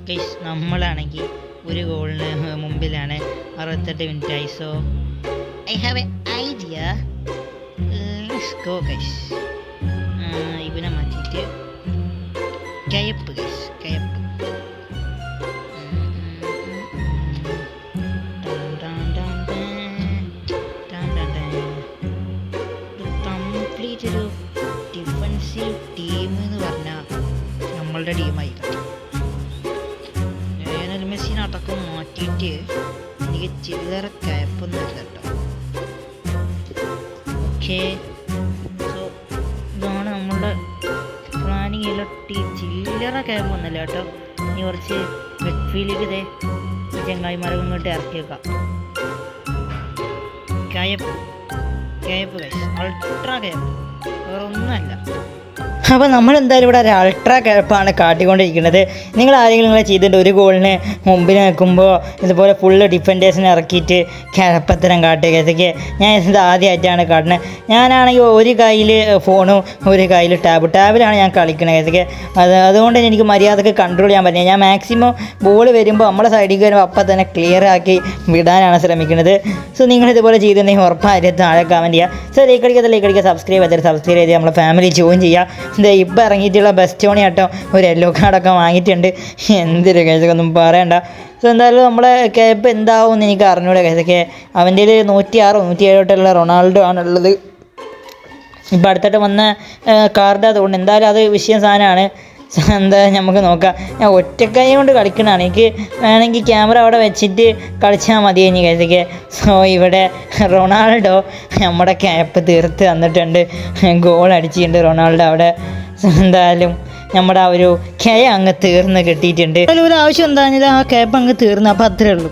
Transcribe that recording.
Guys നമ്മളാണെങ്കിൽ ഒരു ഗോളിന് മുമ്പിലാണ് 68 മിനിറ്റായി. So I have a idea. Let's go guys. ഇവനെ മാറ്റിയിട്ട് കയപ്പ് ഗൈസ്, കയപ്പ്. കംപ്ലീറ്റ് ഒരു ഡിഫൻസീവ് ടീം എന്ന് പറഞ്ഞാൽ നമ്മളുടെ ടീമായി. ലയണൽ മെസ്സിനെ അടക്കം മാറ്റിയിട്ട് എനിക്ക് ചില്ലറ കയപ്പൊന്നുമില്ല കേട്ടോ. ഓക്കെ, സോ ഇതാണ് നമ്മളുടെ പ്ലാനിങ്. ചില്ലറ കയപ്പൊന്നുമില്ല കേട്ടോ. ഇനി കുറച്ച് വെറ്റ്ഫീൽഡിൽ ഇതേ ഈ ചങ്ങായിമാരെ ഇങ്ങോട്ട് ഇറക്കി വെക്കാം. കയപ്പ് കയപ്പ് ഗൈസ്, അൾട്രാ കയപ്പ്, വേറെ ഒന്നുമല്ല. അപ്പോൾ നമ്മളെന്തായാലും ഇവിടെ ഒരു അൾട്രാ കയപ്പാണ് കാട്ടിക്കൊണ്ടിരിക്കുന്നത്. നിങ്ങൾ ആരെങ്കിലും നിങ്ങളെ ചെയ്തിട്ട് ഒരു ഗോളിന് മുമ്പിൽ നിൽക്കുമ്പോൾ ഇതുപോലെ ഫുള്ള് ഡിഫൻഡേഴ്സിനെ ഇറക്കിയിട്ട് കിഴപ്പത്തരം കാട്ടുക. ഇതൊക്കെ ഞാൻ ഇത് ആദ്യമായിട്ടാണ് കാട്ടുന്നത്. ഞാനാണെങ്കിൽ ഒരു കയ്യിൽ ഫോണും ഒരു കയ്യിൽ ടാബിലാണ് ഞാൻ കളിക്കുന്നത്. ഇതൊക്കെ അതുകൊണ്ട് എനിക്ക് മര്യാദക്ക് കൺട്രോൾ ചെയ്യാൻ പറ്റില്ല. ഞാൻ മാക്സിമം ബോൾ വരുമ്പോൾ നമ്മളെ സൈഡിൽ വരുമ്പോൾ അപ്പം തന്നെ ക്ലിയർ ആക്കി വിടാനാണ് ശ്രമിക്കുന്നത്. സോ നിങ്ങളിതുപോലെ ചെയ്തിട്ടുണ്ടെങ്കിൽ ഉറപ്പായിട്ട് താഴെ കമൻറ്റ് ചെയ്യുക. സോ ലൈക്ക് അടിക്കുക, സബ്സ്ക്രൈബ് ചെയ്ത് നമ്മളെ ഫാമിലി ജോയിൻ ചെയ്യുക. ഇപ്പം ഇറങ്ങിയിട്ടുള്ള ബെസ്റ്റോണി കേട്ടോ ഒരു യെല്ലോ കാർഡൊക്കെ വാങ്ങിയിട്ടുണ്ട്. എന്തൊരു കേസൊന്നും പറയണ്ട. സോ എന്തായാലും നമ്മളെ ക്യാപ്പ് എന്താവും എന്ന് എനിക്ക് അറിഞ്ഞൂടെ കേസൊക്കെ. അവൻ്റെ 106 107 റൊണാൾഡോ ആണുള്ളത്. ഇപ്പം അടുത്തിട്ട് വന്ന കാർഡ് അതുകൊണ്ട് എന്തായാലും അത് വിഷയം സാധനമാണ്. എന്താ നമുക്ക് നോക്കാം. ഞാൻ ഒറ്റക്കൈ കൊണ്ട് കളിക്കണതാണ്. എനിക്ക് വേണമെങ്കിൽ ക്യാമറ അവിടെ വെച്ചിട്ട് കളിച്ചാൽ മതി ഇനി കഴിച്ചൊക്കെ. സോ ഇവിടെ റൊണാൾഡോ നമ്മുടെ ക്യാപ്പ് തീർത്ത് തന്നിട്ടുണ്ട്, ഗോൾ അടിച്ചിട്ടുണ്ട് റൊണാൾഡോ അവിടെ. എന്തായാലും നമ്മുടെ ആ ഒരു അങ്ങ് തീർന്ന് കിട്ടിയിട്ടുണ്ട്. ഒരു ആവശ്യം എന്താണെങ്കിലും ആ ക്യാപ്പ് അങ്ങ് തീർന്നു. അപ്പോൾ അത്രേ ഉള്ളൂ.